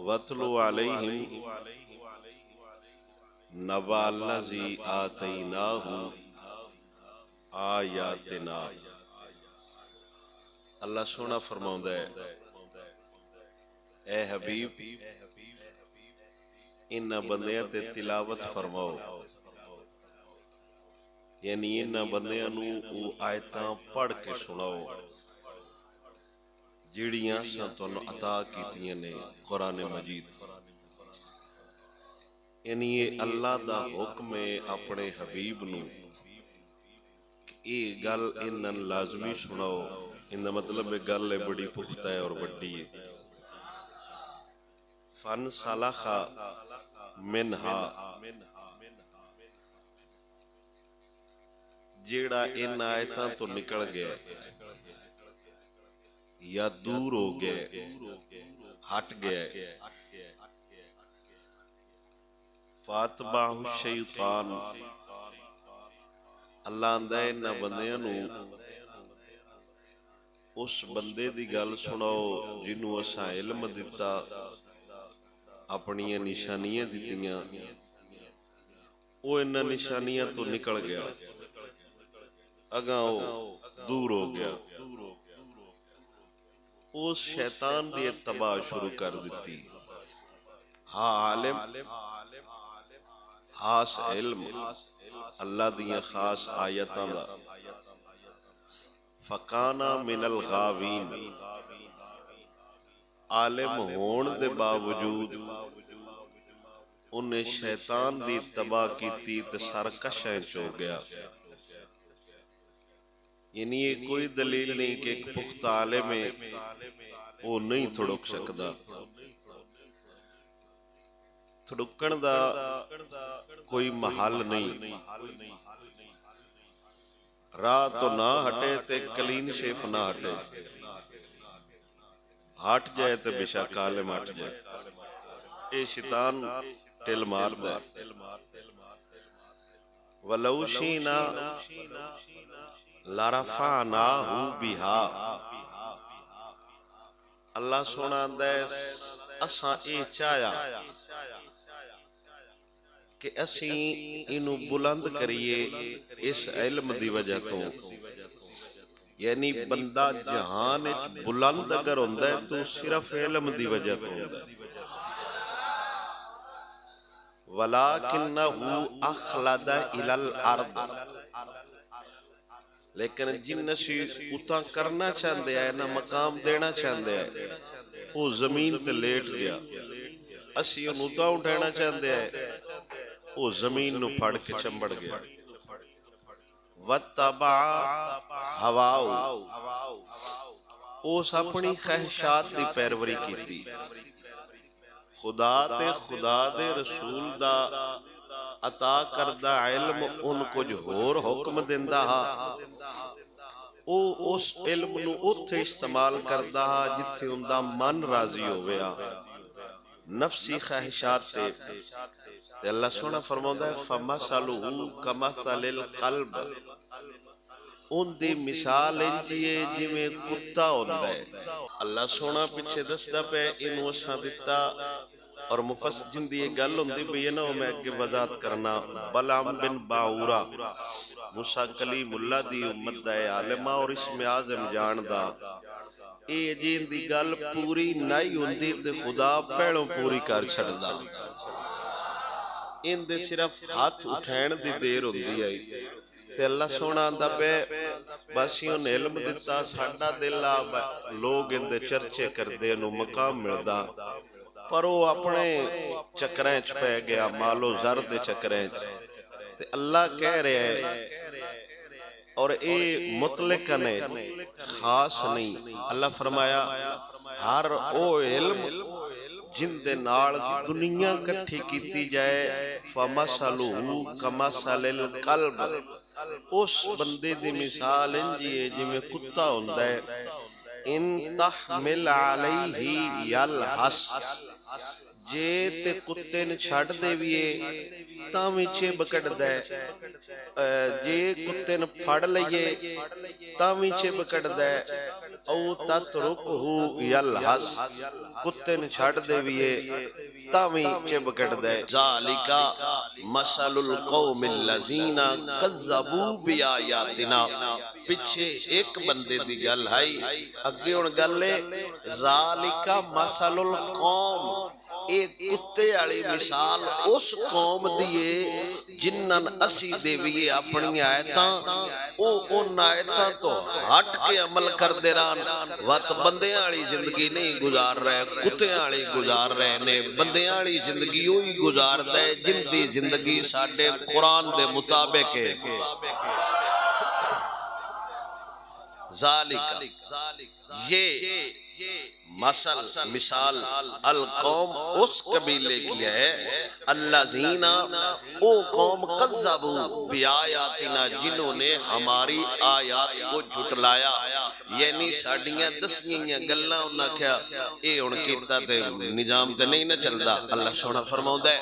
وَاتْلُ عَلَيْهِمْ نَبَأَ الَّذِي آتَيْنَاهُ آیاتنا۔ اللہ سونا فرماؤندا ہے اے حبیب انہاں بندیاں تے تلاوت فرماؤ، یعنی انہاں بندیاں نوں او آیتاں پڑھ کے سناؤ جڑیاں اساں تانوں عطا کیتیاں نے قرآن مجید۔ یعنی یہ اللہ دا حکم ہے اپنے حبیب نوں کہ اے گل انہاں لازمی سناؤ۔ ان دا مطلب ہے گل ہے بڑی پختہ ہے اور بڑی ہے۔ فَانْسَلَخَ مِنْهَا، جیڑا ان آیتاں تو نکل گیا یا دور ہو گیا ہٹ گیا فَاتْبَعَهُ الشَّيْطَانُ، اللہ آندا ہے انہاں بندیاں نوں اس بندے دی گل سناؤ جنوں اساں علم دتا، اپنی نشانیاں دتیاں، وہ انہاں نشانیاں تو نکل گیا، اگاں وہ دور ہو گیا، اس شیطان دی اتباع شروع کر دیتی۔ ہاں عالم، خاص علم، اللہ دیاں خاص آیتاں دا، فَقَانَا مِنَ الْغَاوِينَ، عالم ہون دے باوجود انہیں شیطان دی اتباع کیتی تے سرکشیں چو گیا۔ یعنی یہ کوئی دلیل نہیں کہ ایک پختہ عالم ہے وہ نہیں تھڑک سکدا، تھڑکن دا کوئی محل نہیں، راہ تو نہ ہٹے تے کلین شیف نہ ہٹے، ہٹ جائے تے بے شک عالم ہٹ جائے۔ اے شیطان ٹل مار دے۔ وَلَوْ شِئْنَا لَرَفَعْنَاهُ بِهَا، اللہ سونا دے اساں اے چاہیا کہ اسیں انو بلند کریے اس علم دی وجہ تو، یعنی بندہ جہان اچ بلند اگر ہوندا ہے تو صرف علم دی وجہ تو ہوندا ہے۔ وَلَكِنَّهُ أَخْلَدَ إِلَى الْأَرْضِ، لیکن جن اسی اتاں کرنا چاہندے آئے نا مقام دینا چاہندے آئے وہ زمین تے لیٹ گیا، اسی ان اتاں اٹھانا چاہندے آئے وہ زمین نو پھڑ کے چمبڑ گیا۔ وَاتَّبَعَ هَوَاهُ، اس اپنی خواہشات دی پیروری کیتی، خدا دے رسول دا عطا کردہ علم ان کچھ ہور حکم دیندہ ہا، او اس علم نو اتھے استعمال کردہ ہا جتھے ان دا من راضی ہویا، نفسی خواہشات تے اللہ سونا فرماؤں ہے فَمَثَلُهُ كَمَثَلِ الْقَلْبِ، ان دی مثال انجیے جی میں کتا ہوندہ ہے۔ اللہ سونا پیچھے دستا پہ انو اساں دیتا اور مفسر جن دی یہ گل ہوندی بھی یہ نہ ہو میں اگے وضاحت کرنا۔ بلعام بن باورا موسیٰ کلیم اللہ دی امت دا عالمہ اور اسم اعظم جاندہ، اے جین دی گل پوری نہیں ہوندی تے خدا پیڑوں پوری کر چھڑدا، ان دے صرف ہاتھ اٹھین دی دیر ہوندی آئی تے اللہ سونا آندہ پہ باسیوں نے علم دیتا ساڑھا دلہ لوگ ان دے چرچے کر دے انو مقام ملدا، پر وہ اپنے چکریں چھپے گیا مالو زرد چکریں تے اللہ کہہ رہے ہیں اور اے مطلق نہیں خاص نہیں۔ اللہ فرمایا ہر او علم جن دے نال دنیا کٹھی کیتی جائے فَمَثَلُهُ كَمَثَلِ الْقَلْبِ، اس بندے دی مثال انجیے جی میں کتا ہوندہ ہے، ان تحمل علیہ یلحس، جے تے کتے نے چھڑ دے ویے تاویں چے بکڑ دے، جے کتے نے پھڑ لئیے تاویں چے بکڑ دے، او تترکہو یلحس، کتے نے چھڑ دے ویے تاوی چب کٹ دے۔ ذالکا مثل القوم الذین کذبوا بآیاتنا، پچھے ایک بندے دی گل ہے، اگے ان گلے ذالکا مثل القوم، ایک کتے والی مثال اس قوم دیئے جنن اسی دیویے اپنی آیتاں، او ان آیتاں تو ہٹ کے عمل کر دے ران، وقت بندیاں والی زندگی نہیں گزار رہے، کتیاں والی گزار رہے نے۔ بندیاں والی زندگی ہوئی گزار دے جن دی زندگی ساڈے قرآن دے مطابق ہے۔ ذالک یہ مثال القوم اس قبیلے کی ہے، الذین او قوم کذبوا بآیاتنا، جنہوں نے ہماری آیات کو جھٹلایا، یعنی ساڑیاں دسیاں گلاں انہاں کیا اے ہن کیتا تے نظام تے نہیں نہ چلدا۔ اللہ سونا فرماوندا ہے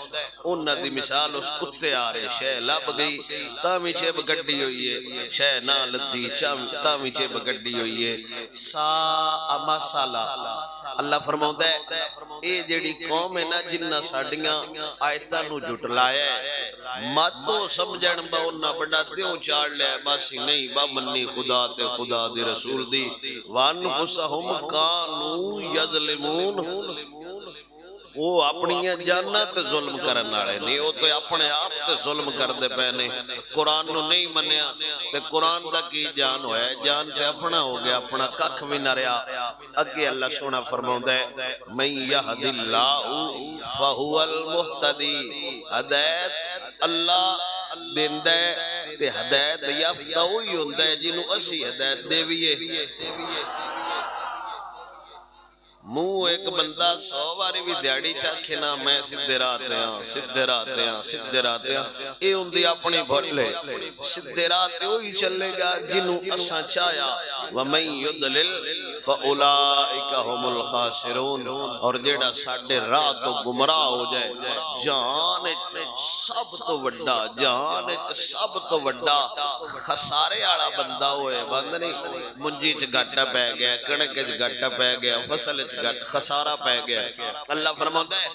انہاں دی مثال اس کتے آ رہے، شے لب گئی تاویں چب گڈی ہوئی ہے، شے نہ لدی تاویں چب گڈی ہوئی ہے۔ سا مسالا، اللہ فرماؤں ہے اے جیڑی قوم ہے نا جنہ ساڑیاں آیتاں نو جھٹلایا ہے، ماتو سمجھن با انہا بڑا دیوں چاڑ لے، باسی نہیں با منی خدا تے خدا دی رسول دی، وَانفُسَهُمْ كَانُوا يَظْلِمُونَ، وہ اپنی جانت ظلم کرن آڑے نہیں، وہ تو اپنے آپ تے ظلم کر دے پہنے، قرآن نو نہیں منیا تے قرآن دا کی جان ہوئے، جان تے اپنا ہو گیا، اپنا ککھ بھی نہ رہا۔ اگے اللہ سونا فرماؤں دے مَن يَهْدِ اللَّهُ فَهُوَ الْمُهْتَدِي، ہدایت اللہ دین دے تے ہدایت یافتہ ہوئی ہوندے جنہوں اسی ہدایت دے ویے۔ منہ ایک بندہ 100 باری بھی دیاڑی چاکھے نا میں سدھے راتے ہاں سدھے راتے ہاں سدھے راتے ہاں، اے ان دی اپنی بھولے سدھے راتے ہوئی چلے گا جنہوں اساں چایا۔ وَمَن يُضْلِلْ فَأُولَئِكَ هُمُ الْخَاسِرُونَ، اور جیڑا ساڑھے رات تو گمراہ ہو جائے، جہان سب تو وڈا، جہان سب تو وڈا خسارے آڑا بندہ ہوئے، بند نہیں منجی چ گھٹا پہ گیا، کڑک چ گھٹا پہ گیا، فصل چ خسارہ پہ گیا۔ اللہ فرماتا ہے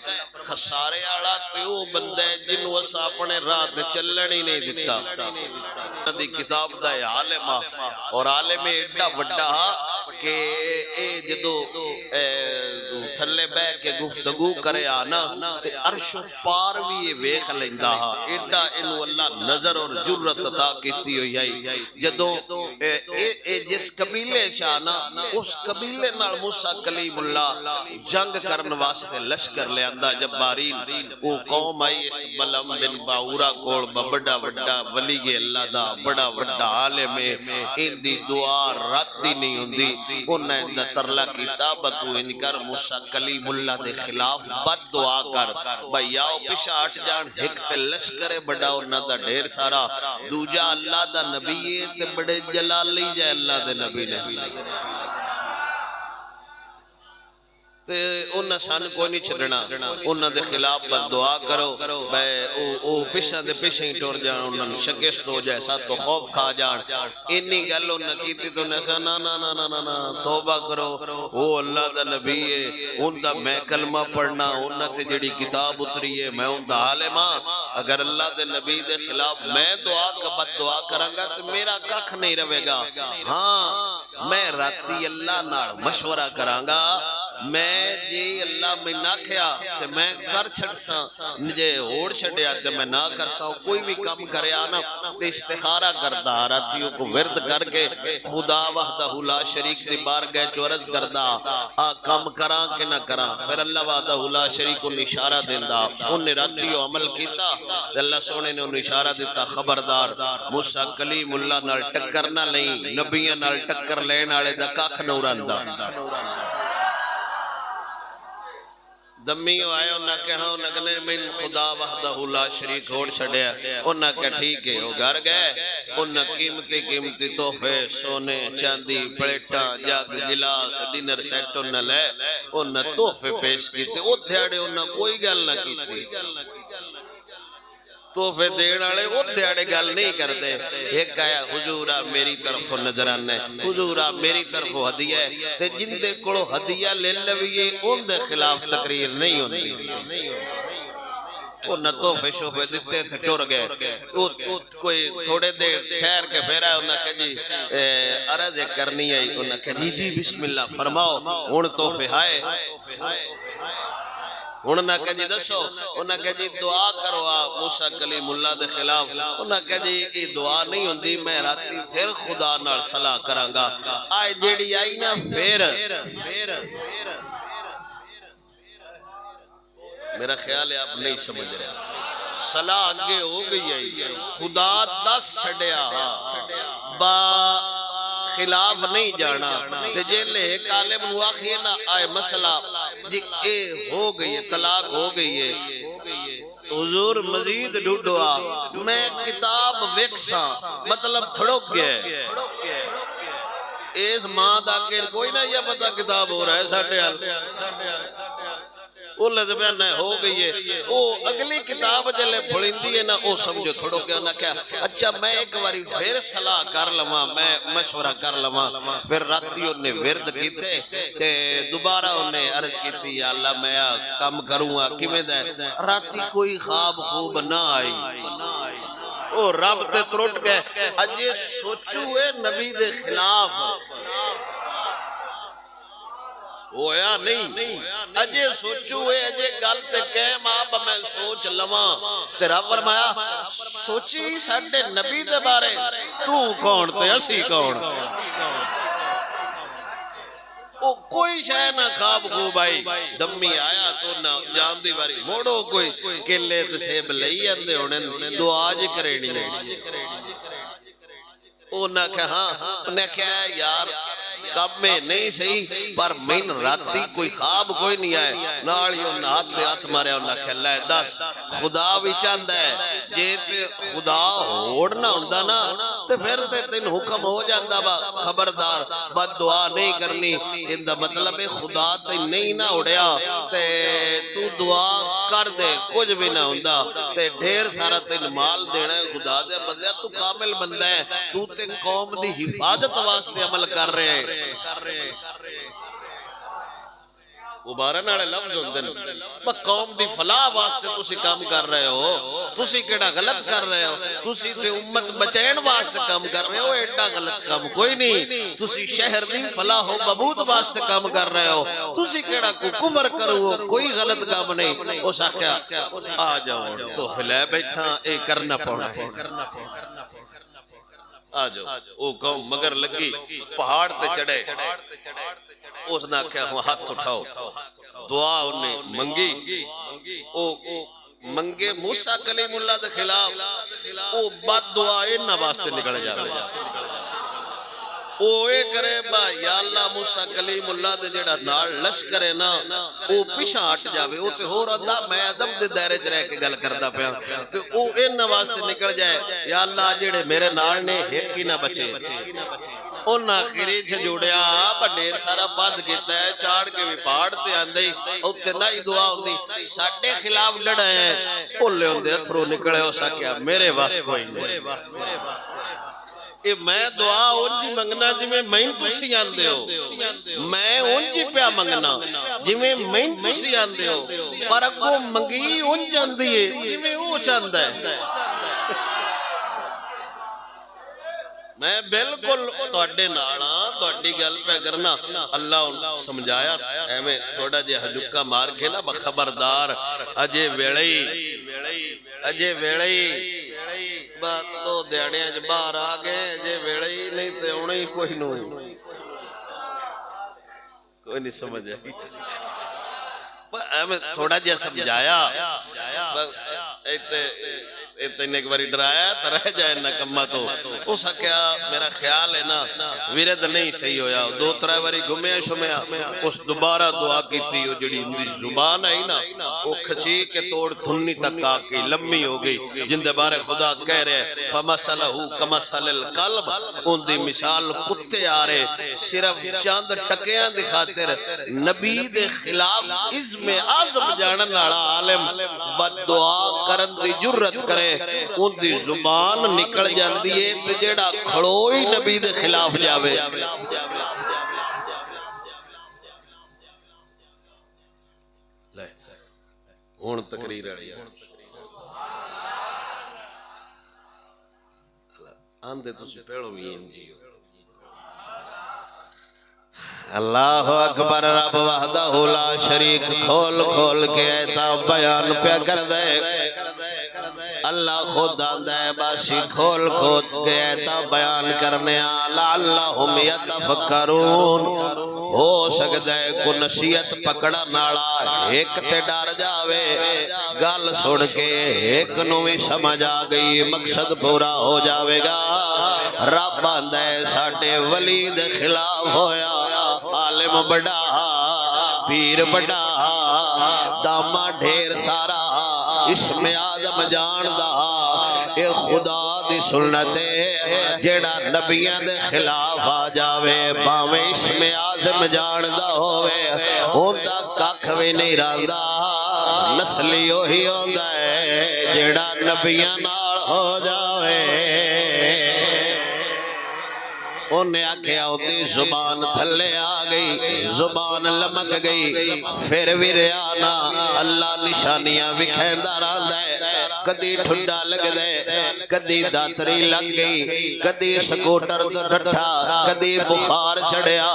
خسارے آڑا تیو بندہ ہے جنہوں اسا اپنے رات چلن ہی نہیں دیتا۔ دی کتاب دا عالمہ، اور عالم ایڈا وڈا کہ اے جدو تھلے بے کے گفتگو کرے آنا تے عرش و پار بھی یہ ویخ لیندہ ہا، ایڈا انہوں اللہ نظر اور جرت عطا کیتی ہوئی ہے۔ جدو جس قبیلے چاہنا اس قبیلے نال موسیٰ کلیم اللہ جنگ کرن واسطے لشکر لے اندہ جبارین، وہ قوم آئی اس بلم بن باورا کوڑ بڑا وڈا ولی اللہ دا بڑا وڈا عالم ہے، ان دی دعا راتی نہیں ہوندی، انہیں اندہ ترلا کتابتو انکر موسیٰ کلیم اللہ دے خلاف بد دعا کر بھائی آؤ پیشا ہٹ جان، ایک تے لشکر بڑا انہاں دا ڈھیر سارا، دوجا اللہ دا نبی ہے تے بڑے جلالی جائے اللہ دے نبی نے تے انہاں سان کوئی نہیں چھڑنا، انہاں دے خلاف بد دعا کرو او پیشہ دے پیشہ ہی ٹور جان، انہاں شکست ہو جائے، ساتھ تو خوف کھا جان۔ انی گل انہاں کیتی تو انہاں کہا نا نا نا نا نا توبہ کرو، وہ اللہ دا نبی ہے، ان دا میں کلمہ پڑھنا، انہاں تے جڑی کتاب اتری ہے میں ان دا عالمہ، اگر اللہ دے نبی دے خلاف میں دعا کا بد دعا کرانگا تو میرا ککھ نہیں روے گا۔ ہاں میں راتی اللہ نال مشورہ کرانگا، میں جی اللہ میں نہ کھیا تے میں کر چھڑ سا، مجھے ہوڑ چھڑیا تے میں نہ کر سا، کوئی بھی کام کرے آنا تے استخارہ کردہ، راتیوں کو ورد کر کے خدا وحدہ لا شریک دی بار گئے چورت کردہ، کام کران کے نہ کران، پھر اللہ وحدہ لا شریک ان اشارہ دیندہ، ان نے راتیوں عمل کیتا، اللہ سونے نے ان اشارہ دیتا خبردار موسیٰ کلیم اللہ نال ٹکرنا نہیں، نبیان نال ٹکر لین آلے دا کاکھ نوراندہ۔ دمیوں آئے انہاں کہا انہاں کہنے میں خدا وحدہ لا شریک ہوڑ چھڑیا، انہاں کہا ٹھیک ہے وہ گھر گئے، انہاں قیمتی تحفے سونے چاندی پلیٹا جاگ گلاس ڈینر سیٹ انہاں لے، انہاں تحفے پیش کیتے، وہ دھیاڑے انہاں کوئی گل نہ کیتے، ਤੋਹਫੇ ਦੇਣ ਵਾਲੇ ਉਹ ਦਿਹਾੜੇ ਗੱਲ ਨਹੀਂ ਕਰਦੇ। ਇੱਕ ਆਇਆ ਹੁਜ਼ੂਰਾ ਮੇਰੀ ਤਰਫੋਂ ਨਜ਼ਰਾਨਾ ਹੈ, ਹੁਜ਼ੂਰਾ ਮੇਰੀ ਤਰਫੋਂ ਹਦੀਆ ਹੈ, ਤੇ ਜਿੰਦੇ ਕੋਲੋਂ ਹਦੀਆ ਲੈ ਲਵੀਏ ਉਹਦੇ ਖਿਲਾਫ ਤਕਰੀਰ ਨਹੀਂ ਹੁੰਦੀ। وہ نہ توفے شوفے دیتے تھے ٹر گئے، کوئی تھوڑے دیر ٹھہر کے پھر آئے، انہوں نے کہا جی عرض کرنی ہے، انہوں نے کہا جی بسم اللہ فرماؤ، ان توفے آئے، انہوں نے کہا جی دسو، انہوں نے کہا جی دعا کرو موسیٰ کلیم اللہ دے خلاف، انہوں نے کہا جی یہ دعا نہیں ہوندی، میں راتی پھر خدا نال صلاح کرانگا۔ آئے جیڑی آئی نا پھر میرا خیال ہے آپ نہیں سمجھ رہے، صلاح آگے ہو گئی ہے، خدا دس چھڑیا با خلاف نہیں جانا، تے جیلے ایک عالم نو آخیے نا آئے مسئلہ جی اے ہو گئی ہے، طلاق ہو گئی ہے، حضور مزید ڈھوڈوا میں کتاب ویکساں مطلب تھڑک گیا ہے، اس ماں دا کے کوئی نہ یہ پتہ کتاب ہو رہا ہے ساٹھے حال وہ لذبیان ہے ہو گئی ہے، وہ اگلی کتاب جلے پڑھندی ہے نا وہ سمجھو تھوڑو کیا نہ کیا اچھا میں ایک باری پھر صلاح کر لما، میں مشورہ کر لما، پھر راتی انہیں ورد کیتے تے دوبارہ انہیں عرض کیتی یا اللہ میں کم کروں گا کیویں دے، راتی کوئی خواب خوب نہ آئی، وہ رب تے ترٹ گئے، اجے سوچوئے نبی دے خلاف ہویا نہیں، اجے سوچو ہے اجے گلتے کہم آپ میں سوچ لما، تیرا فرمایا سوچی ساڑھے نبی دے بارے، تو کون تے اسی کون، وہ کوئی شاہ نہ خواب خوب آئی، دمی آیا تو نہ جان دی باری موڑو کوئی کلے تسیب لئی اندے انہیں دعا جی کرینی ہے، وہ نہ کہا انہیں کہا یار کب میں نہیں صحیح پر من راتی کوئی خواب کوئی نہیں آئے، ناڑیوں ہاتھ مارے انہاں کھلا ہے دس خدا بھی چاند ہے جیتے خدا ہوڑنا ہوندہ نا تے پھر تے تین حکم ہو جاندہ با خبردار بد دعا نہیں کرنی، اندہ مطلب خدا تے نہیں نہ اڑیا تے تو دعا کر دے کچھ بھی نہ ہوندہ تے ڈھیر سارا تین مال دینا ہے خدا دے بدلے تو کامل بندہ ہے، تو تے قوم دی حفاظت واسطے عمل کر رہے ہیں، مبارن آلے لفظ ہوندن با قوم دی فلاح واسطے تسی کام کر رہے ہو، تسی کیڑا غلط کر رہے ہو، تسی تے امت بچین واسطے کام کر رہے ہو، ایڈا غلط کام کوئی نہیں، تسی شہر دی فلاح و بہبود واسطے کام کر رہے ہو، تسی کیڑا کو کفر کرو کوئی غلط کام نہیں، اس آکھیا آ جاؤ تو فلے بیٹھا اے کرنا پڑا ہے، آ جاؤ وہ قوم مگر لگی پہاڑ تے چڑھے، اس نے کہا ہوں ہاتھ اٹھاؤ، دعا انہیں منگی، منگے موسیٰ کلیم اللہ دے خلاف، وہ بد دعا انہا واسطے نکل جاوے، وہ اے کرے با یا اللہ موسیٰ کلیم اللہ دے جڑا نال لش کرے نا وہ پیچھا ہٹ جاوے، وہ تے ہو رہا میں ادب دے دائرے جرے کے گل کردہ پیا تو وہ انہا واسطے نکل جائے یا اللہ جڑے میرے نال نے ایک ہی نہ بچے، ان آخری چھے جوڑیا با ڈیر سارا بند کیتا ہے چاڑ کے بھی پہاڑتے آندے اتنا ہی دعا ہوندی ساڑھے خلاف ڈڑا ہے اولے ہوندے اتھرو نکڑے ہو سکیا میرے واس کوئی نہیں، اے میں دعا ان جی منگنا جی میں مین تسی آندے ہو، میں ان جی پیا منگنا جی میں مین تسی آندے ہو، پر اگو منگی ان جاندی ہے جی میں او چاند ہے، میں بالکل توڑے ناڑا توڑی گل پہ کرنا اللہ سمجھایا ایمیں تھوڑا جے حجکہ مار کے نا بخبردار اجے ویڑی بات تو دیانے اج باہر آگے اجے ویڑی نہیں تے انہیں کوئی نہیں سمجھ آئی ایمیں تھوڑا جے سمجھایا اتنے ایک باری ڈرایا تو رہ جائے نکمہ تو ہو سکیا میرا خیال ہے نا ویرد نہیں صحیح ہویا دو ترہ باری گھمیا شمیا اس دوبارہ دعا کی تھی وہ جڑی اندی زبان آئی نا وہ کھچی کے توڑ تھنی تک آکی لمبی ہو گئی جن دے بارے خدا کہہ رہے فَمَسَلَهُ كَمَسَلِ الْقَلْبِ ان دی مثال کتے آ رہے صرف چاند ٹکیاں دکھاتے رہے نبی دے خلاف عزم اعظم جانن آڑا عالم بد دعا کر کرن دی جرت کرے ان دی زبان نکل جاندی ہے تے جیڑا کھڑوئی نبی دے خلاف جاوے لے ہون تقریر رہی ہے آندے تو سے پیڑو بھی انجی اللہ اکبر رب وحدہ لا شریک کھول کھول کے ایتا بیان پہ کر دے اللہ خود آندہ ہے باسی کھول کھول کے ایتا بیان کرنے لعلہم یتفکرون ہو سکتا ہے کو نصیحت پکڑا نالا ایک تے ڈر جاوے گل سن کے ایک نویں سمجھ آ گئی مقصد پورا ہو جاوے گا رب آندہ ہے ساڑھے ولی دے خلاف ہویا عالم بڑا پیر بڑا داما ڈھیر سارا اسم آدم جان دا اے خدا دی سنت ہے جیڑا نبیاں دے خلاف آ جاوے باویں اسم آدم جان دا ہوئے ہوندہ ککھ بھی نہیں رہندا نسلی وہی ہوندا ہے جیڑا نبیاں نال ہو جاوے انہیں آکھیا ہوتی زبان تھلے آ گئی زبان لمک گئی پھر بھی ریانا اللہ نشانیاں وکھیندا رہندا ہے کدی ٹھنڈا لگ دے کدی داتری لگ گئی کدی سکوٹر ڈٹھا کدی بخار چڑھیا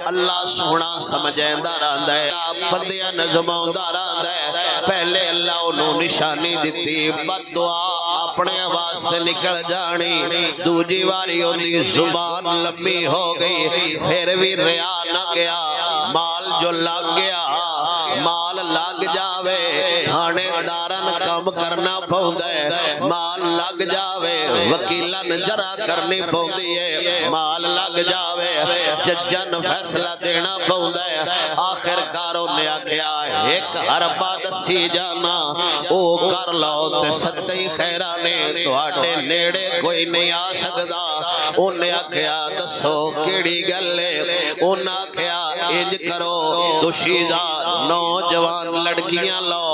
اللہ سونا سمجھیندا رہندا ہے بندیاں نظماؤندا رہندا ہے پہلے اللہ انہوں نشانی دیتی بد دعا اپنے واسطے نکل جانی دوجی واری ہوندی زبان لمبی ہو گئی پھر بھی ریا نہ گیا مال جو لگ گیا مال لگ جاوے تھانے دارن کم کرنا پہندے مال لگ جاوے وکیلن جرا کرنی پہندی ہے مال لگ جاوے ججن فیصلہ دینا پہندے آخر کاروں نے آکھیا ایک حربہ دسی جانا او کر لو تے ستی خیرانے تو آٹے نیڑے کوئی نہیں آ سکدا انہیں آکھیا دسو کیڑی گلے انہیں آکھیا انج کرو دوشیدہ نوجوان لڑکیاں لو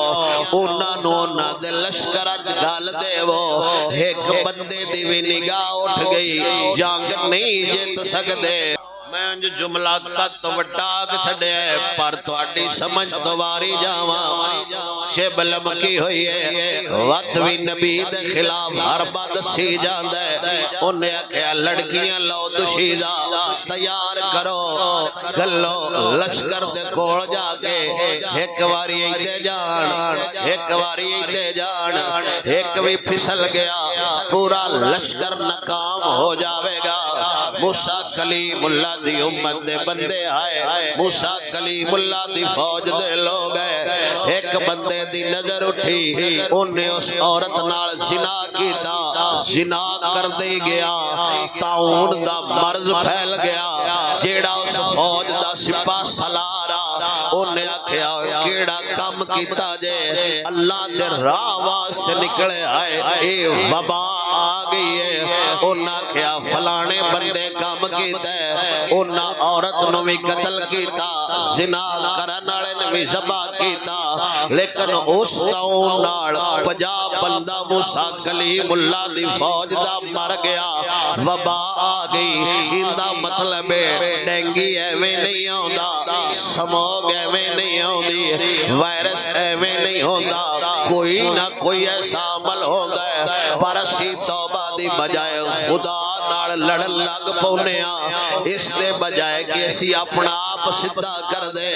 انہاں دے لشکرات گال دے وہ ایک بندے دی بھی نگاہ اٹھ گئی جنگ نہیں جیت سکدے میں انج جملہ کت وٹاک چھڑے پر تواڈی سمجھ تواری جاواں شب لمکی ہوئی ہے وقت بھی نبی دے خلاف حربہ دسی جاندے انہیں آکھیا لڑکیاں لو دوشیدہ تیار کرو گلو لشکر دے کوڑ جا کے ایک واری ایتے جان ایک بھی پھسل گیا پورا لشکر ناکام ہو جاوے گا موسیٰ کلیم اللہ دی امت دے بندے آئے موسیٰ کلیم اللہ دی فوج دے لوگ ہے ایک بندے دی نظر اٹھی انہیں اس عورت نال زنا کیتا زنا کر دے گیا تعاون دا مرض پھیل گیا جیڑا اس فوج دا سپاہ سالارا انہیں آکھیا کیڑا کم کیتا جے اللہ دے راہ واسطے نکلے آئے اے وبا آ گئی ہے انہیں آکھیا فلانے بندے کم کیتا ہے انہیں عورت نو بھی قتل کیتا زنا کرن والے نے بھی ذبح کیتا لیکن اس تعاون نال 50 بندہ موسیٰ کلیم اللہ دی فوج دا مر گیا وبا آ گئی اندا مطلب ڈینگی ایویں نہیں ہوندا سموگ ایویں نہیں ہوندی وائرس ایویں نہیں ہوندا کوئی نہ کوئی ایسا عمل ہوندا ہے پر اسی توبہ دی بجائے خدا نال لڑن لگ پونے اس دے بجائے کہ اسی اپنا آپ سدھا کر دے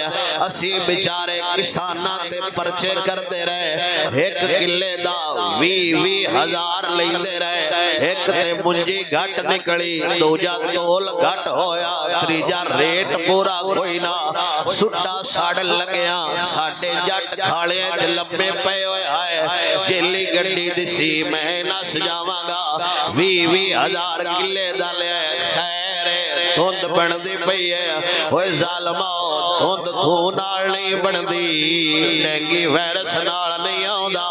اسی بیچارے کساناں تے پرچے کرتے رہے ایک کلے دا 20,000 لیندے رہے ایک تے منجی گھٹ نکلی دوجا تول گھٹ ہویا تریجا ریٹ پورا کوئی نہ سٹا ساڑ لگیا ساڑے جٹ کھاڑے لمبے پے ہوئے آئے جیلی گنڈی دسی میں نہ سجاواں گا 20,000 کلے دلے خیر دھند بن دی پئی ہے اوے ظالماؤ دھند تو نال نہیں بن دی ڈینگی وائرس نال نہیں آوندا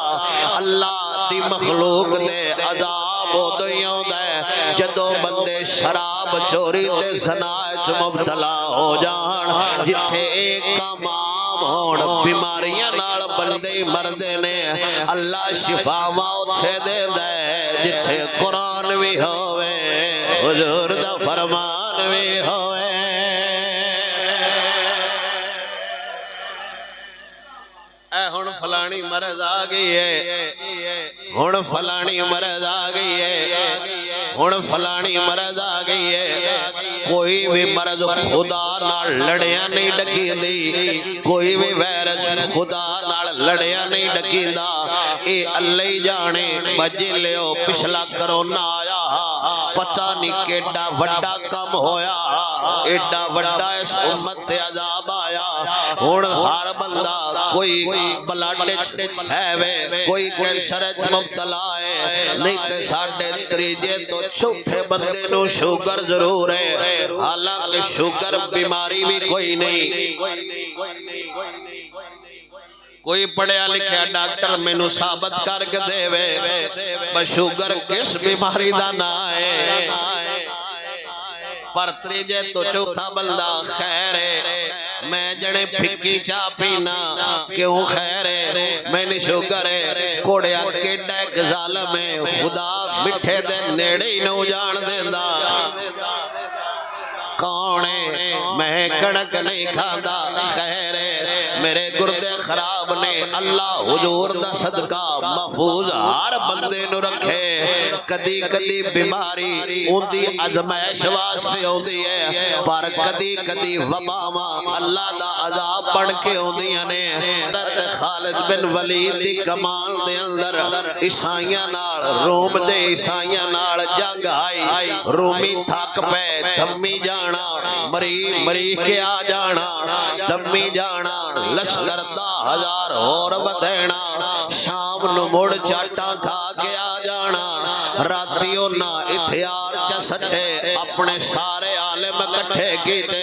اللہ دی مخلوق دے عذاب ادو ہی آوندا ہے جدوں بندے شراب چوری تے زنا وچ مبتلا ہو جان جتھے ایک کام عام ہون بیماریاں نال بندے ہی مردے نے اللہ شفاواں اوتھے دیندا ہے جتھے قرآن بھی ہوئے حضور دا فرمان بھی ہوئے اے ہن فلانی مرض آ گئی ہے ہن فلانی مرض آ گئی ہے ہن فلانی مرض آ گئی ہے کوئی بھی مرض خدا نال لڑیا نہیں ڈکیندی کوئی بھی وائرس خدا نال لڑیا نہیں ڈکیندا اے اللہ ہی جانے بجے لیو پچھلا کرونا آیا پتہ نہیں کیڈا وڈا کم ہویا ایڈا وڈا اس امت تے عذاب آیا ہن ہر بندہ کوئی بلڈ ہے وے کوئی کینسر مبتلا ہے نہیں تے ساڈے تریجے تو چوتھے بندے نو شوگر ضرور ہے حالانکہ شوگر بیماری بھی کوئی نہیں کوئی پڑھیا لکھیا ڈاکٹر مینوں ثابت کر کے دے وے بس شوگر کس بیماری دا نا ہے پر تریجے تو چوتھا بندہ خیر ہے میں جڑے پھکی چاہ پینا کیوں خیر ہے میں نے شوگر ہے کوڑیا کیڈا ایک ظالم ہے خدا مٹھے دے نیڑے ہی نو جان دیندا کون ہے میں کڑک نہیں کھاندا خیر ہے میرے گردے خراب نے اللہ حضور دا صدقہ محفوظ ہر بندے نو رکھے کدی کدی بیماری اوندی ازمائش واسطے ہوندی ہے پر کدی کدی وباواں اللہ دا عذاب بن کے ہوندیاں نے حضرت خالد بن ولید دی کمال دے اندر عیسائیاں نال روم دے عیسائیاں نال جنگ آئی رومی تھک پے دمی جانا مری کے آ جانا دمی جانا لشکر 10,000 اور بدھینا شام نو مڑ چاٹا کھا کے آ جانا راتیوں نہ اتھیار چا سٹے اپنے سارے عالم کٹھے کیتے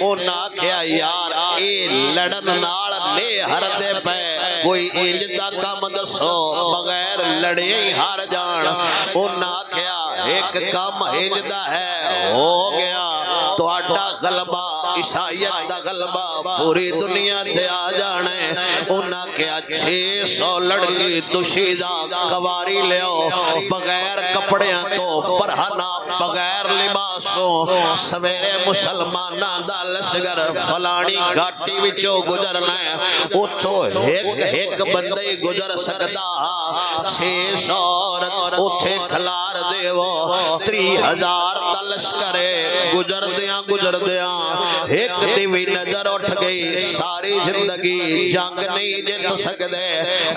اونا کیا یار اے لڑن نال نے ہر دے پہ کوئی انج دا کام دسو بغیر لڑے ہی ہار جان اونا کیا ایک کام انج دا ہے ہو گیا تو آٹا غلبہ عیسائیت دا غلبہ پوری دنیا تے آ جانے انہاں کیا 600 لڑکی دشیدہ کواری لیو بغیر کپڑیاں تو پرہنا بغیر لباسوں سویرے مسلمانہ دا لشگر فلانی گھاٹی وچوں گزرنا ہے اتھو ایک بندے گزر سکتا 600 عورت اتھے کھلار دیو 30,000 دا لشکرے گزر دیاں ایک دیوی نظر اٹھ گئی ساری زندگی جنگ نہیں جت سکدے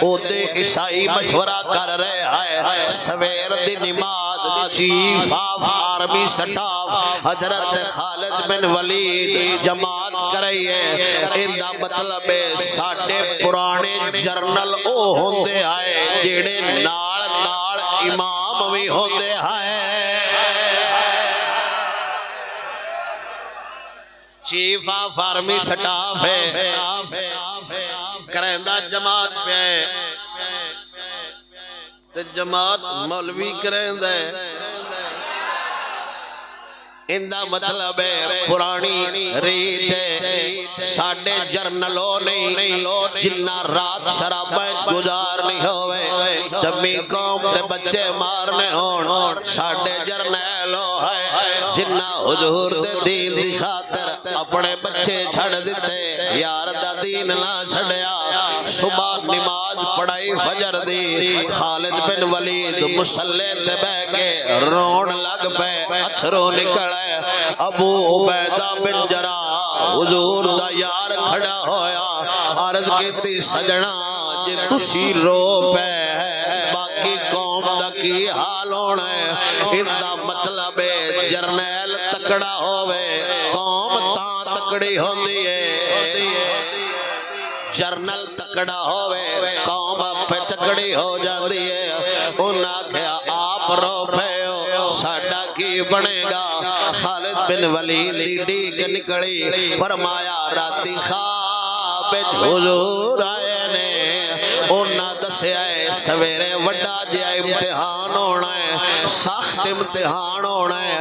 او دے عیسائی مشورہ کر رہے ہیں سویر دی نماز چیف آف آرمی سٹاف حضرت خالد بن ولید جماعت کرائی ہے اندہ مطلب ہے ساڑھے پرانے جرنل او ہوندے آئے جیڑے نال امام بھی ہوندے آئے چیف آف آرمی سٹاف ہے کرندہ جماعت پہ تے جماعت مولوی کرندہ ہے اندہ مطلب ہے پرانی ریت ہے ساڑھے جرنلوں نہیں جنہ رات شرابہ گزار نہیں ہوئے جبی قوم دے بچے مارنے ہون ساڑھے جرنلوں ہے جنہ حضور دے دین دی خاطر اپنے بچے چھڑ دیتے یار دا دین نہ چھڑیا صبح نماز پڑھائی فجر دی خالد بن ولید مسلح تے بے کے رون لگ پہ اتھروں نکلے ابو عبیدہ بن جراح حضور دا یار کھڑا ہویا عرض کیتی سجنا جے تسی رو پہ باقی قوم دا کی حال ہونا ہے اندہ مطلب ہے جرنیل تکڑا ہوئے قوم تاں تکڑی ہوندی ہے جرنل تکڑا ہوئے قوم پہ تکڑی ہو جاندی ہے انہاں کیا آپ رو پہ ہو ساڑھا کی بنے گا خالد بن ولید دی ڈیگ نکڑی فرمایا راتی خواب حضور آئے نے انہاں دسے آئے سویرے وڈا جیا امتحان ہونا ہے سخت امتحان ہونا ہے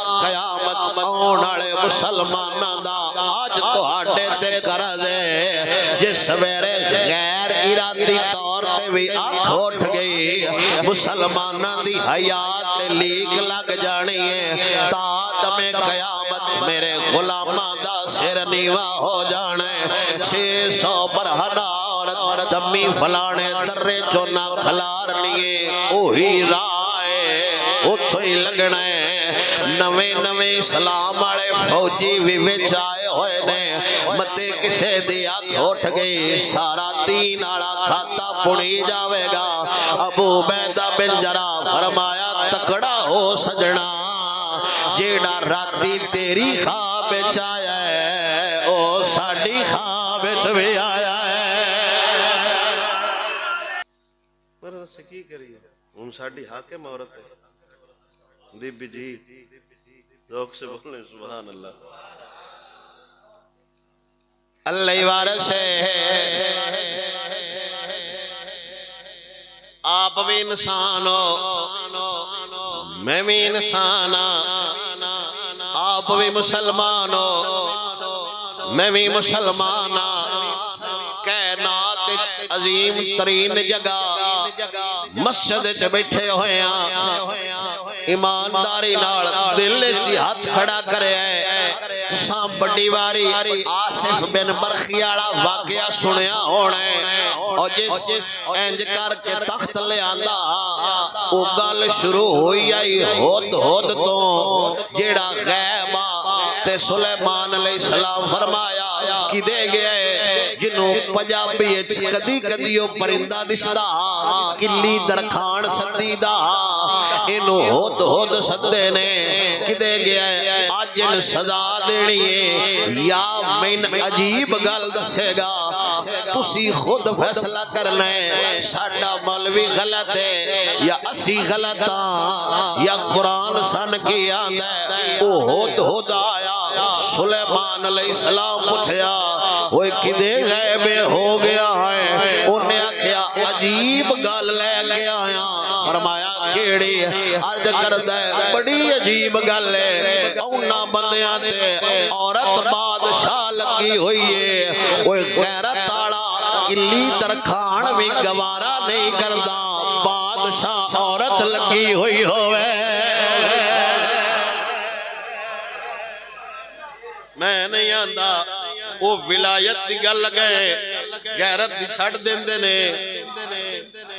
قیامت آن والے مسلماناں دا اج تہاڈے تے کرز ہے جے سویرے غیر ارادی طور تے بھی اکھ اٹھ گئی مسلماناں دی حیات تے لیک لگ جانی ہے تا دم قیامت میرے غلاماں دا سر نیوا ہو جانا ہے 600 برہنہ عورت دمی فلانے درے چونا کھلارنی اوہی رائے اتھو ہی لگنا ہے نوے اسلام والے فوجی بھی وچ آئے ہوئے نے متے کسے دی اکھ اٹھ گئی سارا دین والا کھاتا پڑی جاوے گا ابو عبیدہ بن جراح فرمایا تکڑا ہو سجنا جیڑا راتی تیری خواب وچ آیا ہے او ساڈی خواب وچ بھی آیا ہے پر اسے کی کریے ہن ساڈی حاکم عورت ہے بی بی جی ذوق سے بولیں سبحان اللہ اللہ وارث ہے آپ بھی انسان ہو میں بھی انسان آپ بھی مسلمان ہو میں بھی مسلمان کائنات عظیم ترین جگہ مسجد چ بیٹھے ہوئے ہیں ایمانداری نال دل چ ہاتھ کھڑا کرے تساں بڑی واری آصف بن برخی والا واقعہ سنیا ہونا ہے اور جس انج کر کے تخت لے آندا او گل شروع ہوئی آئی ہود تو جیڑا غیب تے سلیمان علیہ السلام فرمایا کی دے گئے جنوں پنجابی کدی کدی او پرندہ دسدا کلی درخان سدی دا اینو ہود سدے نے کدے گیا اج ان سزا دینی ہے یا میں عجیب گل دسے گا تسی خود فیصلہ کرنا ہے ساڈا مولوی غلط ہے یا اسی غلط ہاں یا قرآن سن کی آندا ہے او ہود آیا سلیمان علیہ السلام پوچھیا اوے کدے غیب ہو گیا ہے انہیں کیا عجیب گل لے کے آیا فرمایا کیڑی عرض کردا ہے بڑی عجیب گل ہے اونا بندیاں تے عورت بادشاہ لگی ہوئی ہے اوے غیرت والا کلی درخان بھی گوارا نہیں کردا بادشاہ عورت لگی ہوئی ہوئے میں نہیں آندا وہ ولایت دی گل گئے غیرت دی چھڑ دیندے نے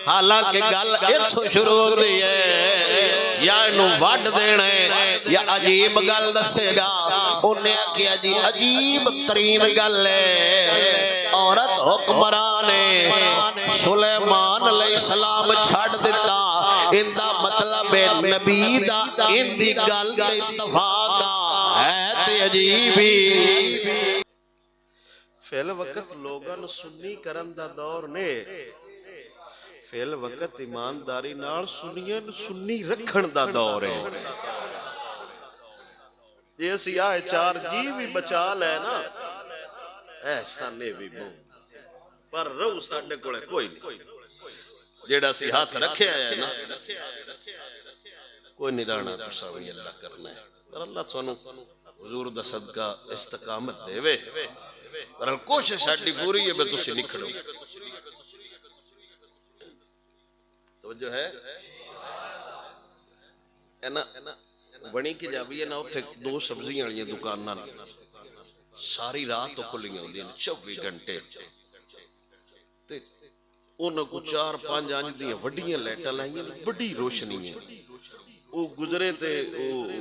حالانکہ گل اتھوں شروع ہوندی ہے یا انہوں وڈ دینا ہے یا عجیب گل دسے گا انہیں کیا جی عجیب ترین گل ہے عورت حکمران سلیمان علیہ السلام چھڑ دیتا ان دا مطلب ہے نبی دا ان دی گل دا اتفاق ہے تے عجیب ہی فی الوقت لوگاں سنی کرن دا دور نے فی الوقت ایمانداری نال سنیاں سنی رکھن دا دور ہے یہ اسی آئے چار جی بھی بچا لے نا ایسا نے بھی بہن پر رو ساڑھے کوڑے کوئی نہیں جیڑا سی ہاتھ رکھے آیا ہے نا کوئی نہیں رانا تو ساوی اللہ کرنا ہے پر اللہ سنو حضور دا صدقہ استقامت دے وے پر کوشش ہاڑی پوری ہے بے تو سے نکھڑو تو جو ہے بنی کی جابی ہے نا اتھے دو سبزیاں لیے دکاناں ساری رات تو کھلیاں ہوندی ہیں 24 گھنٹے تے انہاں کو 4-5 آنج دیاں وڈیاں لائٹاں لائیں بڑی روشنی ہے وہ گزرے تے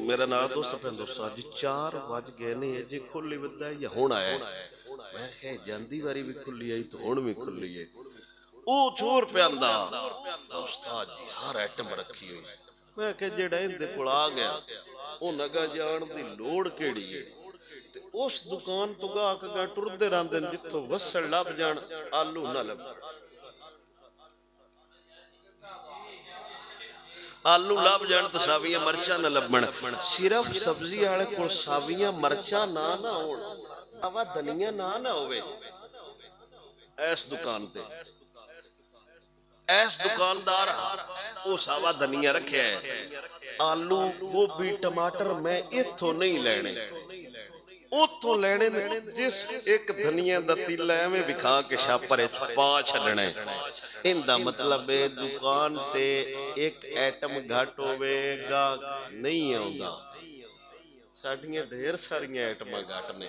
میرا نال دوست پہندر صاحب جی 4 بج گئے نے جی کھلی ودا ہے یا ہون آیا ہے میں کہے جاندی واری بھی کھلی آئی تو ہون بھی کھلی ہے او چھوڑ پہ اندہ استاد جی ہر ایٹم رکھی ہوئی میں کہ جڑا اندے کول آ گیا او نگا جان دی لوڑ کیڑی ہے تے اس دکان تو گا کے ٹردے راندے جتھوں وسل لب جان آلو نہ لب آلو لب جان تو ساویاں مرچاں نہ لبن صرف سبزی والے کول ساویاں مرچاں نہ ہون اوا دنیا نہ ہوئے ایس دکان تے ਐਸ ਦੁਕਾਨਦਾਰ ਉਹ ਸਾਵਾ ਧਨੀਆ ਰੱਖਿਆ ਹੈ, ਆਲੂ ਗੋਭੀ ਟਮਾਟਰ ਮੈਂ ਇੱਥੋਂ ਨਹੀਂ ਲੈਣੇ, ਉੱਥੋਂ ਲੈਣੇ ਨੇ। ਜਿਸ ਇੱਕ ਧਨੀਆ ਦਾ ਤੀਲਾ ਐਵੇਂ ਵਿਖਾ ਕੇ ਛਾਪਰ ਵਿੱਚ ਪਾ ਛੱਡਣਾ। ਇਹਦਾ ਮਤਲਬ ਹੈ ਦੁਕਾਨ ਤੇ ਇੱਕ ਐਟਮ ਘੱਟ ਹੋਵੇਗਾ ਨਹੀਂ ਆਉਂਦਾ, ਸਾਡੀਆਂ ਢੇਰ ਸਾਰੀਆਂ ਐਟਮਾਂ ਘੱਟ ਨੇ।